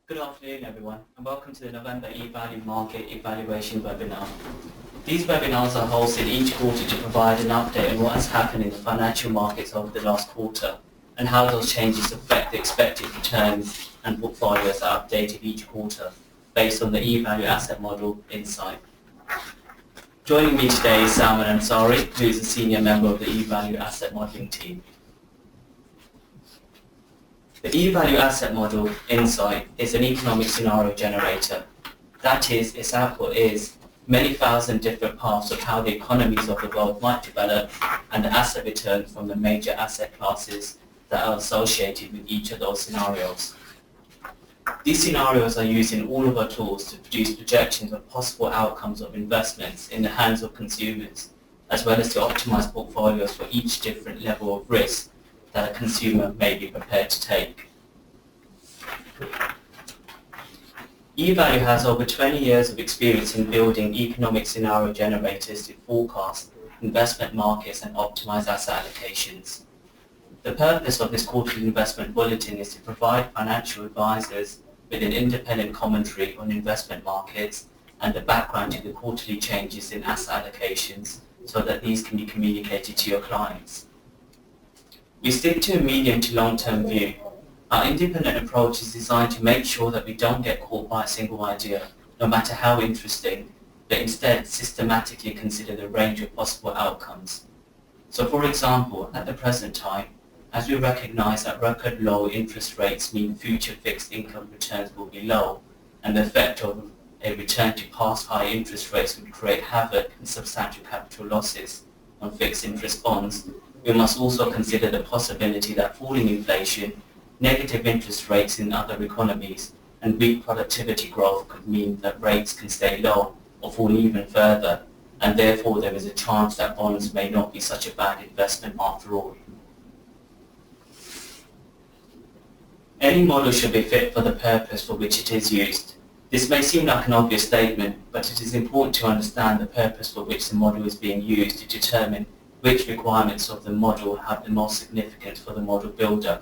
Good afternoon, everyone, and welcome to the November EValue Market Evaluation webinar. These webinars are hosted each quarter to provide an update on what has happened in the financial markets over the last quarter and how those changes affect the expected returns and portfolios that are updated each quarter based on the EValue asset model Insight. Joining me today is Salman Ansari, who is a senior member of the EValue asset modeling team. The EValue asset model Insight is an economic scenario generator. That is, its output is many thousand different paths of how the economies of the world might develop and the asset returns from the major asset classes that are associated with each of those scenarios. These scenarios are used in all of our tools to produce projections of possible outcomes of investments in the hands of consumers, as well as to optimize portfolios for each different level of risk that a consumer may be prepared to take. EValue has over 20 years of experience in building economic scenario generators to forecast investment markets and optimize asset allocations. The purpose of this quarterly investment bulletin is to provide financial advisors with an independent commentary on investment markets and the background to the quarterly changes in asset allocations so that these can be communicated to your clients. We stick to a medium to long-term view. Our independent approach is designed to make sure that we don't get caught by a single idea, no matter how interesting, but instead systematically consider the range of possible outcomes. So for example, at the present time, as we recognize that record low interest rates mean future fixed income returns will be low, and the effect of a return to past high interest rates would create havoc and substantial capital losses on fixed interest bonds, we must also consider the possibility that falling inflation, negative interest rates in other economies, and weak productivity growth could mean that rates can stay low or fall even further, and therefore there is a chance that bonds may not be such a bad investment after all. Any model should be fit for the purpose for which it is used. This may seem like an obvious statement, but it is important to understand the purpose for which the model is being used to determine which requirements of the model have the most significance for the model builder.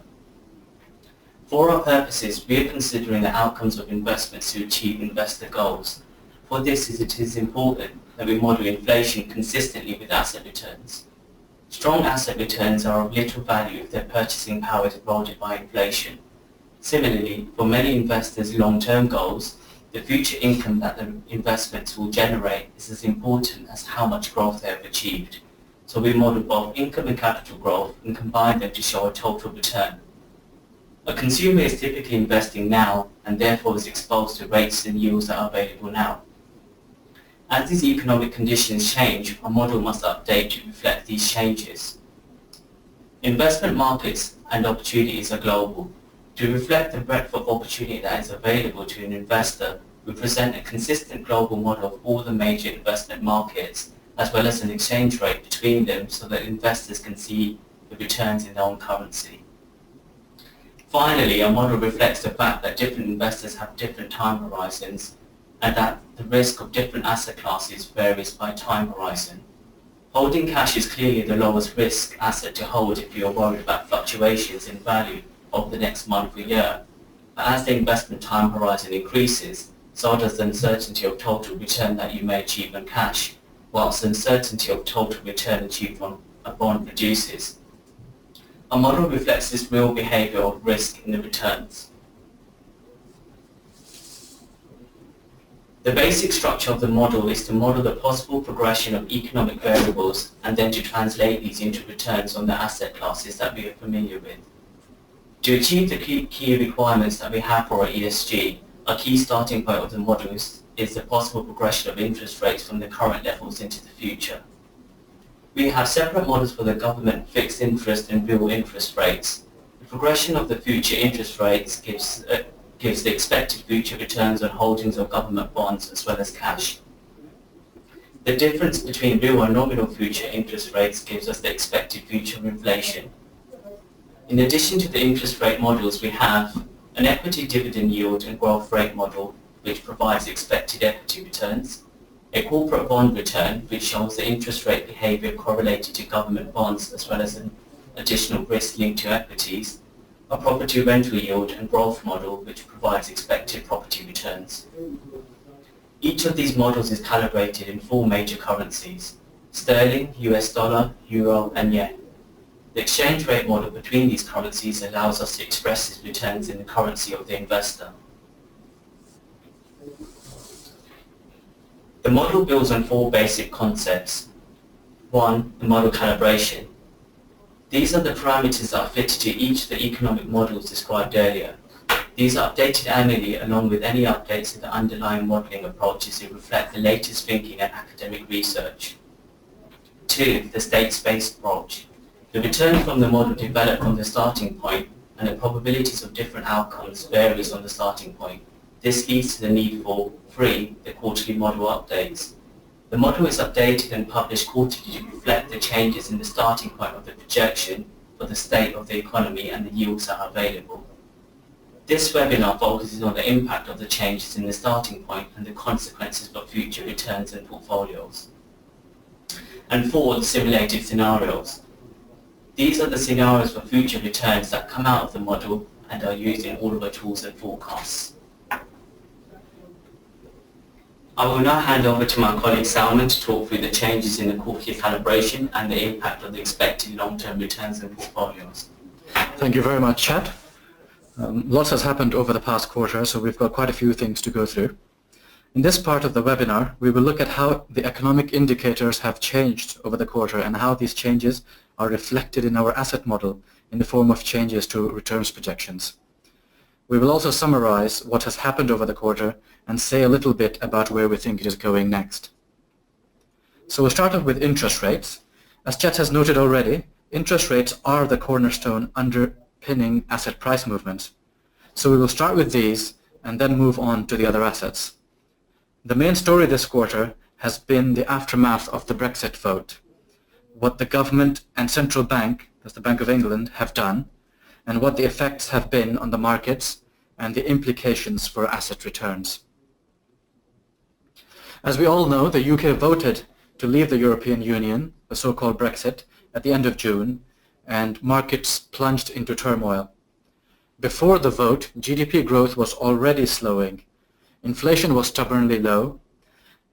For our purposes, we are considering the outcomes of investments to achieve investor goals. For this, it is important that we model inflation consistently with asset returns. Strong asset returns are of little value if their purchasing power is eroded by inflation. Similarly, for many investors' long-term goals, the future income that the investments will generate is as important as how much growth they have achieved. So we model both income and capital growth and combine them to show a total return. A consumer is typically investing now and therefore is exposed to rates and yields that are available now. As these economic conditions change, our model must update to reflect these changes. Investment markets and opportunities are global. To reflect the breadth of opportunity that is available to an investor, we present a consistent global model of all the major investment markets, as well as an exchange rate between them so that investors can see the returns in their own currency. Finally, our model reflects the fact that different investors have different time horizons and that the risk of different asset classes varies by time horizon. Holding cash is clearly the lowest risk asset to hold if you are worried about fluctuations in value over the next month or year. But as the investment time horizon increases, so does the uncertainty of total return that you may achieve on cash, whilst the uncertainty of total return achieved on a bond reduces. Our model reflects this real behavior of risk in the returns. The basic structure of the model is to model the possible progression of economic variables and then to translate these into returns on the asset classes that we are familiar with. To achieve the key requirements that we have for our ESG, a key starting point of the model is the possible progression of interest rates from the current levels into the future. We have separate models for the government fixed interest and real interest rates. The progression of the future interest rates gives the expected future returns on holdings of government bonds as well as cash. The difference between real and nominal future interest rates gives us the expected future inflation. In addition to the interest rate models, we have an equity dividend yield and growth rate model, which provides expected equity returns, a corporate bond return, which shows the interest rate behavior correlated to government bonds as well as an additional risk linked to equities, a property rental yield and growth model which provides expected property returns. Each of these models is calibrated in 4 major currencies: sterling, US dollar, euro and yen. The exchange rate model between these currencies allows us to express these returns in the currency of the investor. The model builds on 4 basic concepts. 1. The model calibration. These are the parameters that are fitted to each of the economic models described earlier. These are updated annually along with any updates in the underlying modelling approaches to reflect the latest thinking and academic research. 2. The state-based approach. The return from the model developed from the starting point and the probabilities of different outcomes varies on the starting point. This leads to the need for 3. The quarterly model updates. The model is updated and published quarterly to reflect the changes in the starting point of the projection for the state of the economy and the yields that are available. This webinar focuses on the impact of the changes in the starting point and the consequences for future returns and portfolios. And 4. The simulated scenarios. These are the scenarios for future returns that come out of the model and are used in all of our tools and forecasts. I will now hand over to my colleague Salman to talk through the changes in the quarterly calibration and the impact of the expected long-term returns and portfolios. Thank you very much, Chet. Lots has happened over the past quarter, so we've got quite a few things to go through. In this part of the webinar, we will look at how the economic indicators have changed over the quarter and how these changes are reflected in our asset model in the form of changes to returns projections. We will also summarize what has happened over the quarter and say a little bit about where we think it is going next. So we'll start off with interest rates. As Chet has noted already, interest rates are the cornerstone underpinning asset price movements. So we will start with these and then move on to the other assets. The main story this quarter has been the aftermath of the Brexit vote, what the government and central bank, that's the Bank of England, have done, and what the effects have been on the markets and the implications for asset returns. As we all know, the UK voted to leave the European Union, the so-called Brexit, at the end of June, and markets plunged into turmoil. Before the vote, GDP growth was already slowing. Inflation was stubbornly low,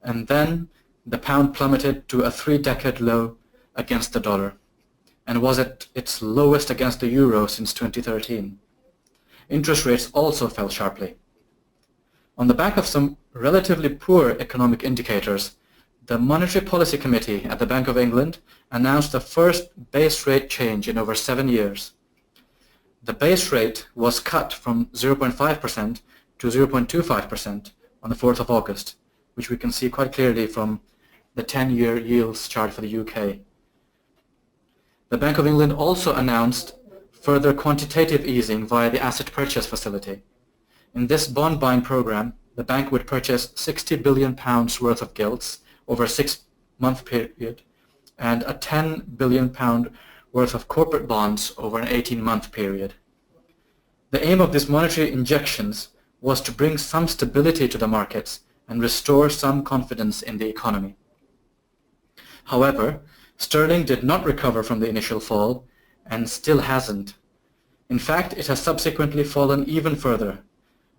and then the pound plummeted to a 3-decade low against the dollar, and was at its lowest against the euro since 2013. Interest rates also fell sharply. On the back of some relatively poor economic indicators, the Monetary Policy Committee at the Bank of England announced the first base rate change in over 7 years. The base rate was cut from 0.5% to 0.25% on the 4th of August, which we can see quite clearly from the 10-year yields chart for the UK. The Bank of England also announced further quantitative easing via the asset purchase facility. In this bond buying program, the bank would purchase £60 billion worth of gilts over a 6-month period and a £10 billion worth of corporate bonds over an 18-month period. The aim of these monetary injections was to bring some stability to the markets and restore some confidence in the economy. However, sterling did not recover from the initial fall and still hasn't. In fact, it has subsequently fallen even further,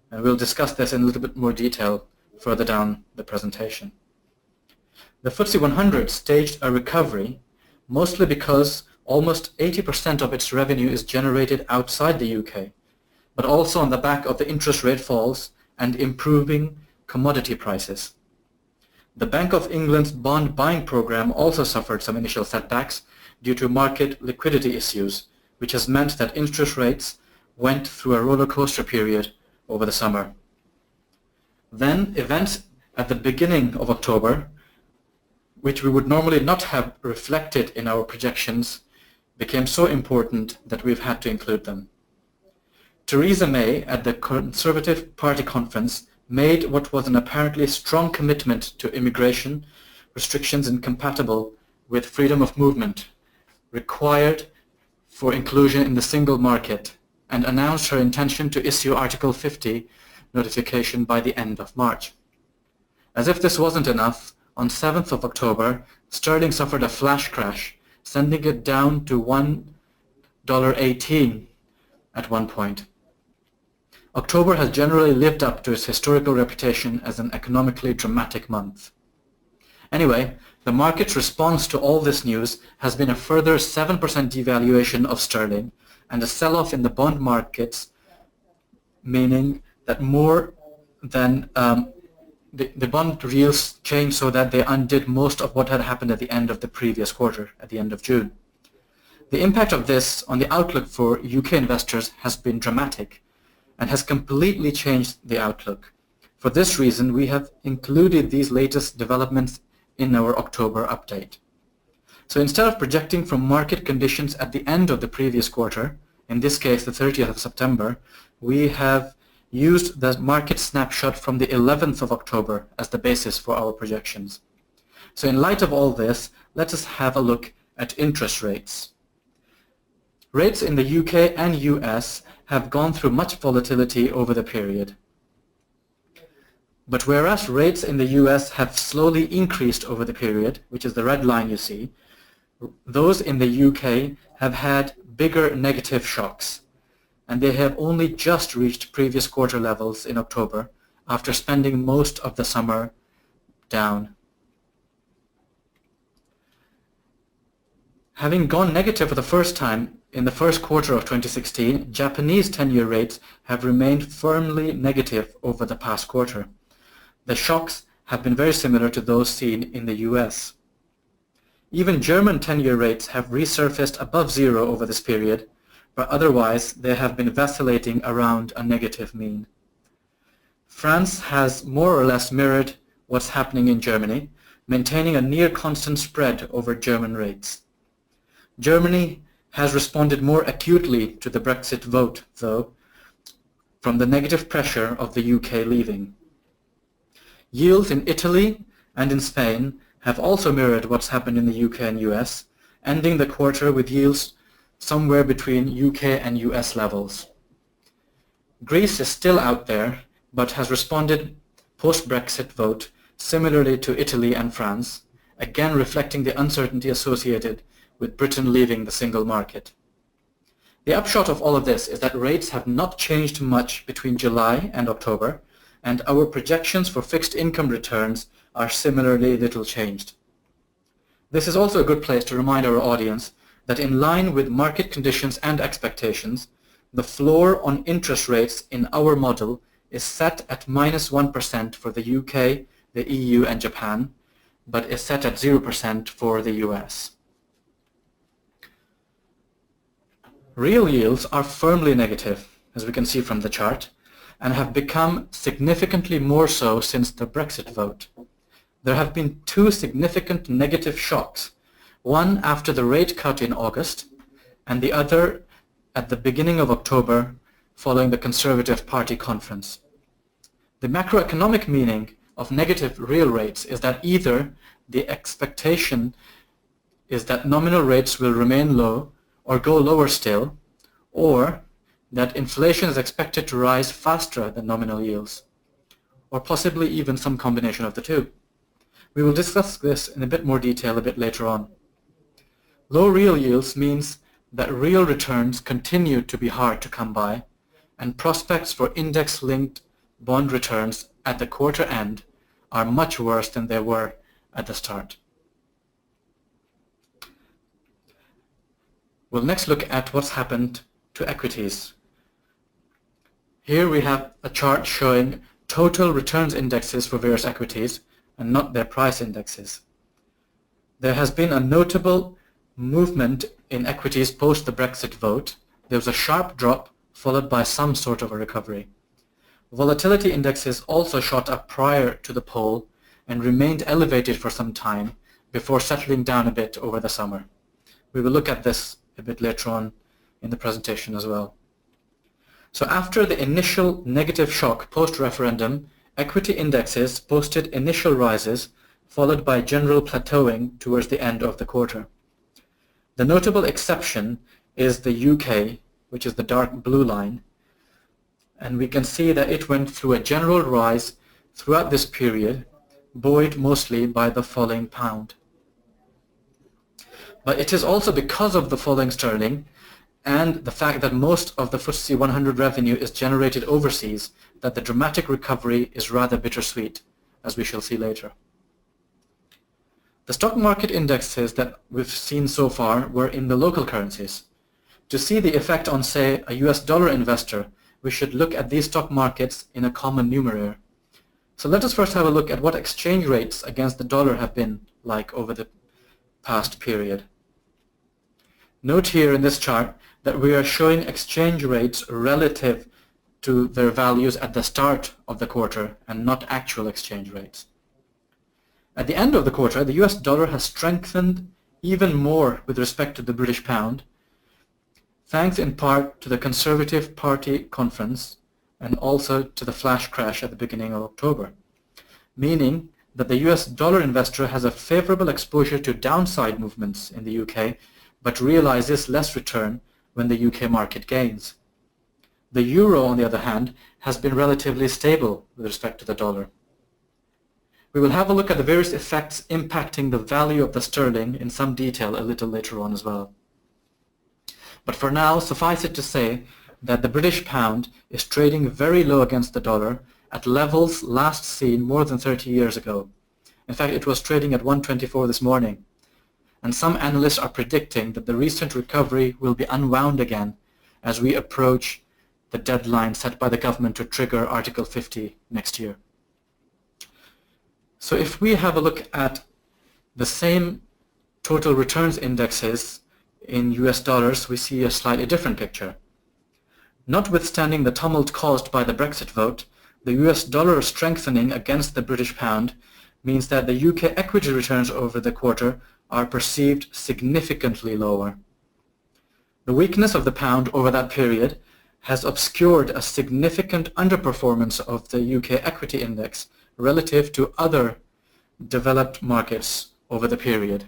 and we'll discuss this in a little bit more detail further down the presentation. The FTSE 100 staged a recovery, mostly because almost 80% of its revenue is generated outside the UK, but also on the back of the interest rate falls and improving commodity prices. The Bank of England's bond buying program also suffered some initial setbacks due to market liquidity issues, which has meant that interest rates went through a roller coaster period over the summer. Then events at the beginning of October, which we would normally not have reflected in our projections, became so important that we've had to include them. Theresa May at the Conservative Party conference made what was an apparently strong commitment to immigration restrictions incompatible with freedom of movement required for inclusion in the single market, and announced her intention to issue Article 50 notification by the end of March. As if this wasn't enough, on 7th of October, sterling suffered a flash crash, sending it down to $1.18 at one point. October has generally lived up to its historical reputation as an economically dramatic month. Anyway, the market's response to all this news has been a further 7% devaluation of sterling and a sell-off in the bond markets, meaning that more than the bond yields changed so that they undid most of what had happened at the end of the previous quarter, at the end of June. The impact of this on the outlook for UK investors has been dramatic and has completely changed the outlook. For this reason, we have included these latest developments in our October update. So instead of projecting from market conditions at the end of the previous quarter, in this case the 30th of September, we have used the market snapshot from the 11th of October as the basis for our projections. So in light of all this, let us have a look at interest rates. Rates in the UK and US have gone through much volatility over the period. But whereas rates in the US have slowly increased over the period, which is the red line you see, those in the UK have had bigger negative shocks, and they have only just reached previous quarter levels in October after spending most of the summer down. Having gone negative for the first time in the first quarter of 2016, Japanese 10-year rates have remained firmly negative over the past quarter. The shocks have been very similar to those seen in the US. Even German 10-year rates have resurfaced above zero over this period, but otherwise they have been vacillating around a negative mean. France has more or less mirrored what's happening in Germany, maintaining a near constant spread over German rates. Germany has responded more acutely to the Brexit vote, though, from the negative pressure of the UK leaving. Yields in Italy and in Spain have also mirrored what's happened in the UK and US, ending the quarter with yields somewhere between UK and US levels. Greece is still out there, but has responded post-Brexit vote similarly to Italy and France, again reflecting the uncertainty associated with Britain leaving the single market. The upshot of all of this is that rates have not changed much between July and October, and our projections for fixed income returns are similarly little changed. This is also a good place to remind our audience that in line with market conditions and expectations, the floor on interest rates in our model is set at -1% for the UK, the EU and Japan, but is set at 0% for the US. Real yields are firmly negative, as we can see from the chart, and have become significantly more so since the Brexit vote. There have been two significant negative shocks, one after the rate cut in August, and the other at the beginning of October following the Conservative Party conference. The macroeconomic meaning of negative real rates is that either the expectation is that nominal rates will remain low or go lower still, or that inflation is expected to rise faster than nominal yields, or possibly even some combination of the two. We will discuss this in a bit more detail a bit later on. Low real yields means that real returns continue to be hard to come by, and prospects for index-linked bond returns at the quarter end are much worse than they were at the start. We'll next look at what's happened to equities. Here we have a chart showing total returns indexes for various equities and not their price indexes. There has been a notable movement in equities post the Brexit vote. There was a sharp drop followed by some sort of a recovery. Volatility indexes also shot up prior to the poll and remained elevated for some time before settling down a bit over the summer. We will look at this a bit later on in the presentation as well. So after the initial negative shock post-referendum, equity indexes posted initial rises followed by general plateauing towards the end of the quarter. The notable exception is the UK, which is the dark blue line, and we can see that it went through a general rise throughout this period, buoyed mostly by the falling pound. But it is also because of the falling sterling and the fact that most of the FTSE 100 revenue is generated overseas, that the dramatic recovery is rather bittersweet, as we shall see later. The stock market indexes that we've seen so far were in the local currencies. To see the effect on, say, a US dollar investor, we should look at these stock markets in a common numerator. So let us first have a look at what exchange rates against the dollar have been like over the past period. Note here in this chart that we are showing exchange rates relative to their values at the start of the quarter and not actual exchange rates. At the end of the quarter, the US dollar has strengthened even more with respect to the British pound, thanks in part to the Conservative Party conference and also to the flash crash at the beginning of October, meaning that the US dollar investor has a favorable exposure to downside movements in the UK, but realizes less return when the UK market gains. The euro, on the other hand, has been relatively stable with respect to the dollar. We will have a look at the various effects impacting the value of the sterling in some detail a little later on as well. But for now, suffice it to say that the British pound is trading very low against the dollar at levels last seen more than 30 years ago. In fact, it was trading at 124 this morning. And some analysts are predicting that the recent recovery will be unwound again as we approach the deadline set by the government to trigger Article 50 next year. So if we have a look at the same total returns indexes in US dollars, we see a slightly different picture. Notwithstanding the tumult caused by the Brexit vote, the US dollar strengthening against the British pound means that the UK equity returns over the quarter are perceived significantly lower. The weakness of the pound over that period has obscured a significant underperformance of the UK equity index relative to other developed markets over the period,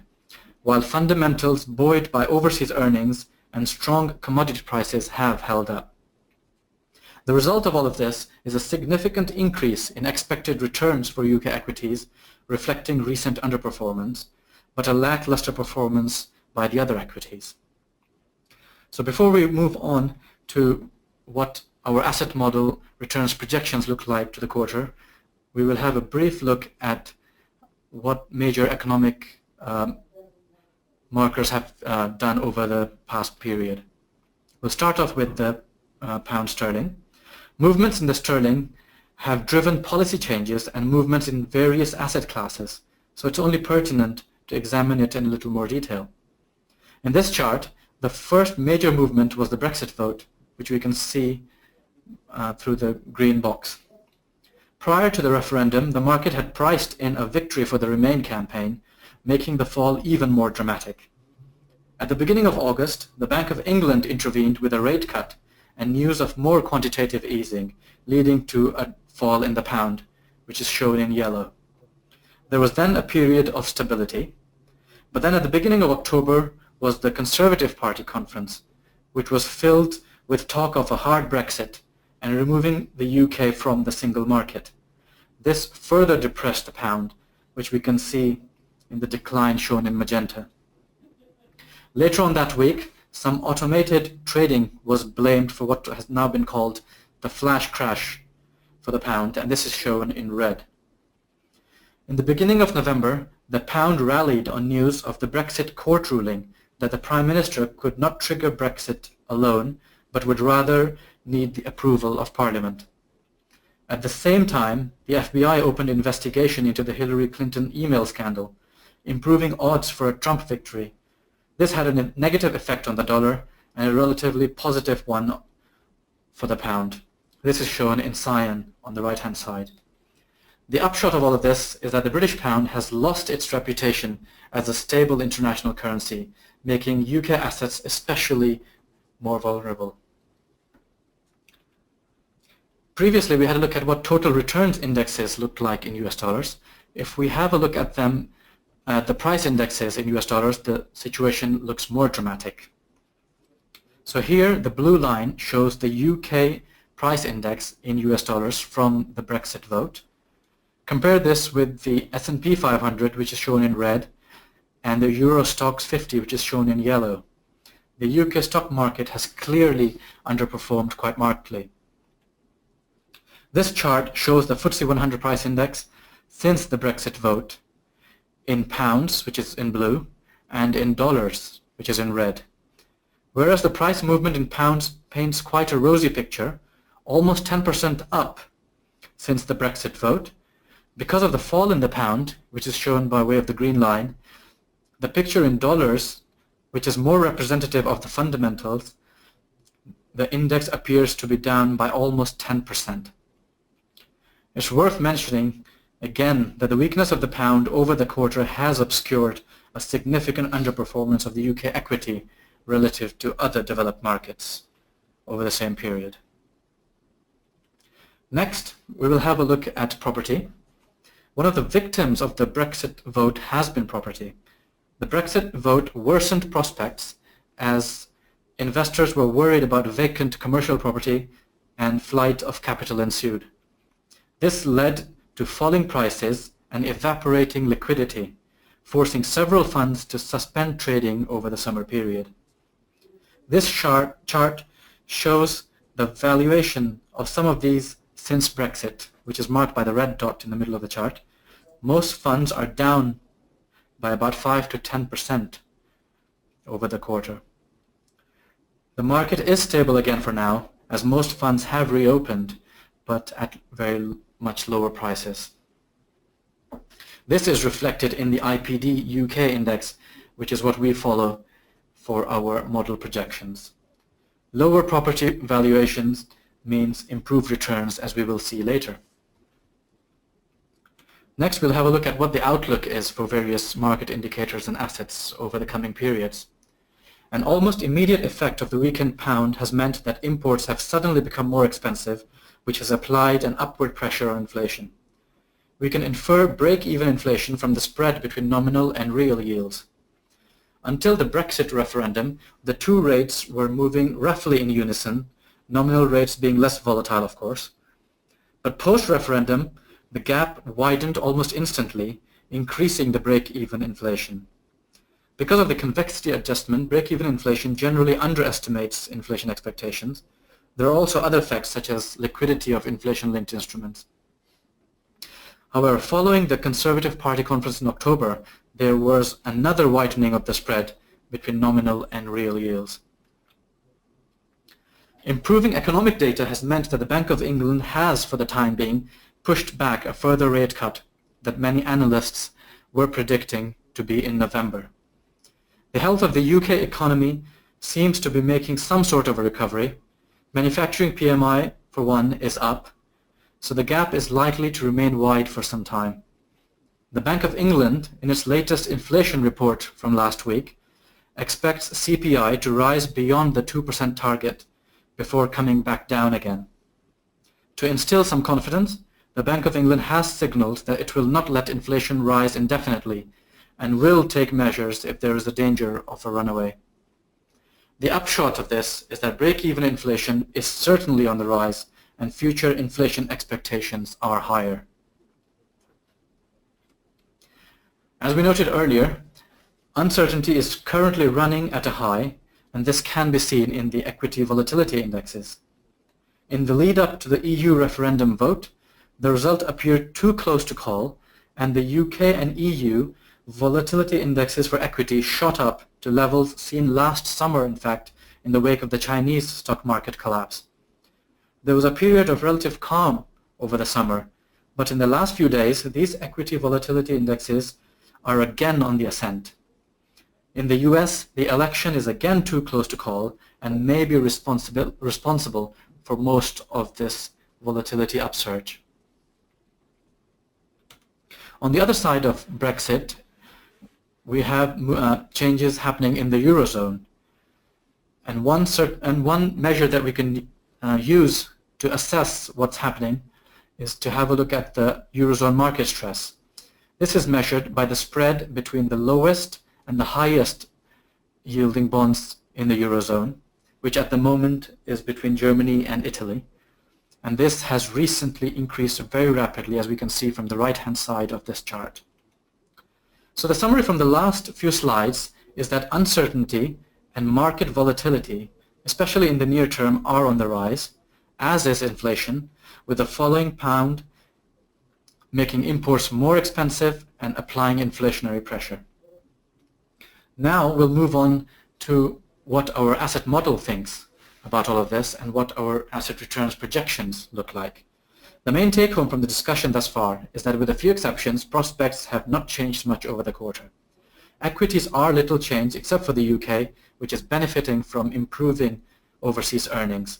while fundamentals buoyed by overseas earnings and strong commodity prices have held up. The result of all of this is a significant increase in expected returns for UK equities, reflecting recent underperformance, but a lackluster performance by the other equities. So before we move on to what our asset model returns projections look like to the quarter, we will have a brief look at what major economic markers have done over the past period. We'll start off with the pound sterling. Movements in the sterling have driven policy changes and movements in various asset classes, so it's only pertinent to examine it in a little more detail. In this chart, the first major movement was the Brexit vote, which we can see through the green box. Prior to the referendum, the market had priced in a victory for the Remain campaign, making the fall even more dramatic. At the beginning of August, the Bank of England intervened with a rate cut and news of more quantitative easing, leading to a fall in the pound, which is shown in yellow. There was then a period of stability, but then at the beginning of October was the Conservative Party conference, which was filled with talk of a hard Brexit and removing the UK from the single market. This further depressed the pound, which we can see in the decline shown in magenta. Later on that week, some automated trading was blamed for what has now been called the flash crash for the pound, and this is shown in red. In the beginning of November, the pound rallied on news of the Brexit court ruling that the Prime Minister could not trigger Brexit alone, but would rather need the approval of Parliament. At the same time, the FBI opened investigation into the Hillary Clinton email scandal, improving odds for a Trump victory. This had a negative effect on the dollar and a relatively positive one for the pound. This is shown in cyan on the right-hand side. The upshot of all of this is that the British pound has lost its reputation as a stable international currency, making UK assets especially more vulnerable. Previously, we had a look at what total returns indexes looked like in US dollars. If we have a look at them, the price indexes in US dollars, the situation looks more dramatic. So here, the blue line shows the UK price index in US dollars from the Brexit vote. Compare this with the S&P 500, which is shown in red, and the Euro Stoxx 50, which is shown in yellow. the UK stock market has clearly underperformed quite markedly. This chart shows the FTSE 100 price index since the Brexit vote in pounds, which is in blue, and in dollars, which is in red. Whereas the price movement in pounds paints quite a rosy picture, almost 10% up since the Brexit vote, because of the fall in the pound, which is shown by way of the green line, the picture in dollars, which is more representative of the fundamentals, the index appears to be down by almost 10%. It's worth mentioning again that the weakness of the pound over the quarter has obscured a significant underperformance of the UK equity relative to other developed markets over the same period. Next, we will have a look at property. One of the victims of the Brexit vote has been property. The Brexit vote worsened prospects as investors were worried about vacant commercial property and flight of capital ensued. This led to falling prices and evaporating liquidity, forcing several funds to suspend trading over the summer period. This chart shows the valuation of some of these since Brexit, which is marked by the red dot in the middle of the chart. Most funds are down by about 5 to 10% over the quarter. The market is stable again for now, as most funds have reopened, but at very much lower prices. This is reflected in the IPD UK index, which is what we follow for our model projections. Lower property valuations means improved returns, as we will see later. Next, we'll have a look at what the outlook is for various market indicators and assets over the coming periods. An almost immediate effect of the weakened pound has meant that imports have suddenly become more expensive, which has applied an upward pressure on inflation. We can infer break-even inflation from the spread between nominal and real yields. Until the Brexit referendum, the two rates were moving roughly in unison, nominal rates being less volatile, of course. But post-referendum, the gap widened almost instantly, increasing the break-even inflation. Because of the convexity adjustment, break-even inflation generally underestimates inflation expectations. There are also other effects, such as liquidity of inflation-linked instruments. However, following the Conservative Party conference in October, there was another widening of the spread between nominal and real yields. Improving economic data has meant that the Bank of England has, for the time being, pushed back a further rate cut that many analysts were predicting to be in November. The health of the UK economy seems to be making some sort of a recovery. Manufacturing PMI, for one, is up, so the gap is likely to remain wide for some time. The Bank of England, in its latest inflation report from last week, expects CPI to rise beyond the 2% target before coming back down again. To instill some confidence, the Bank of England has signaled that it will not let inflation rise indefinitely and will take measures if there is a danger of a runaway. The upshot of this is that break-even inflation is certainly on the rise and future inflation expectations are higher. As we noted earlier, uncertainty is currently running at a high, and this can be seen in the equity volatility indexes. In the lead-up to the EU referendum vote, the result appeared too close to call, and the UK and EU volatility indexes for equity shot up to levels seen last summer, in fact, in the wake of the Chinese stock market collapse. There was a period of relative calm over the summer, but in the last few days, these equity volatility indexes are again on the ascent. In the US, the election is again too close to call and may be responsible for most of this volatility upsurge. On the other side of Brexit, we have changes happening in the Eurozone. And one measure that we can use to assess what's happening is to have a look at the Eurozone market stress. This is measured by the spread between the lowest and the highest yielding bonds in the Eurozone, which at the moment is between Germany and Italy. And this has recently increased very rapidly, as we can see from the right-hand side of this chart. So the summary from the last few slides is that uncertainty and market volatility, especially in the near term, are on the rise, as is inflation, with the falling pound making imports more expensive and applying inflationary pressure. Now we'll move on to what our asset model thinks about all of this and what our asset returns projections look like. The main take-home from the discussion thus far is that with a few exceptions, prospects have not changed much over the quarter. Equities are little changed except for the UK, which is benefiting from improving overseas earnings.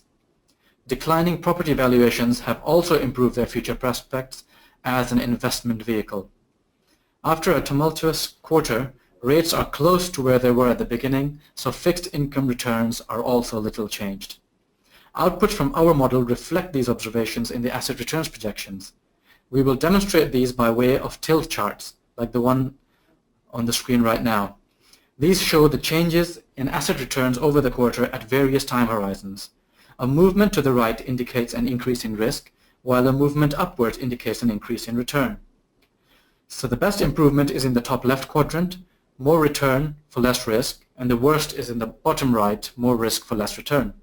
Declining property valuations have also improved their future prospects as an investment vehicle. After a tumultuous quarter, rates are close to where they were at the beginning, so fixed income returns are also little changed. Outputs from our model reflect these observations in the asset returns projections. We will demonstrate these by way of tilt charts, like the one on the screen right now. These show the changes in asset returns over the quarter at various time horizons. A movement to the right indicates an increase in risk, while a movement upwards indicates an increase in return. So the best improvement is in the top left quadrant, more return for less risk, and the worst is in the bottom right, more risk for less return.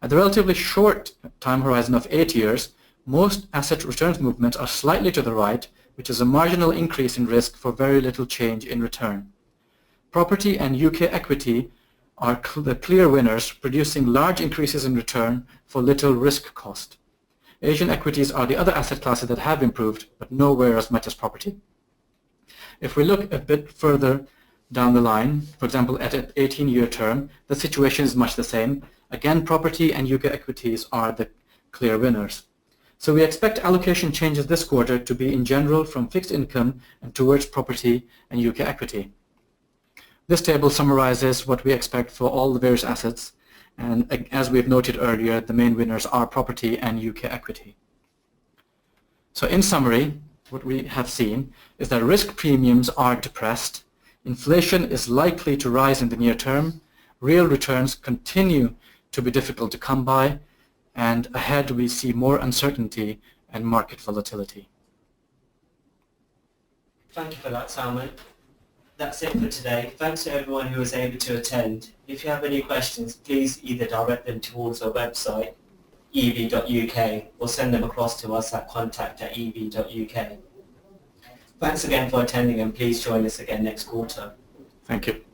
At the relatively short time horizon of 8 years, most asset returns movements are slightly to the right, which is a marginal increase in risk for very little change in return. Property and UK equity are the clear winners, producing large increases in return for little risk cost. Asian equities are the other asset classes that have improved, but nowhere as much as property. If we look a bit further down the line, for example at an 18-year term, the situation is much the same. Again, property and UK equities are the clear winners. So we expect allocation changes this quarter to be in general from fixed income and towards property and UK equity. This table summarizes what we expect for all the various assets, and as we've noted earlier, the main winners are property and UK equity. So in summary, what we have seen is that risk premiums are depressed, inflation is likely to rise in the near term, real returns continue to be difficult to come by, and ahead we see more uncertainty and market volatility. Thank you for that, Salman. That's it for today. Thanks to everyone who was able to attend. If you have any questions, please either direct them towards our website, ev.uk, or send them across to us at contact@ev.uk. Thanks again for attending, and please join us again next quarter. Thank you.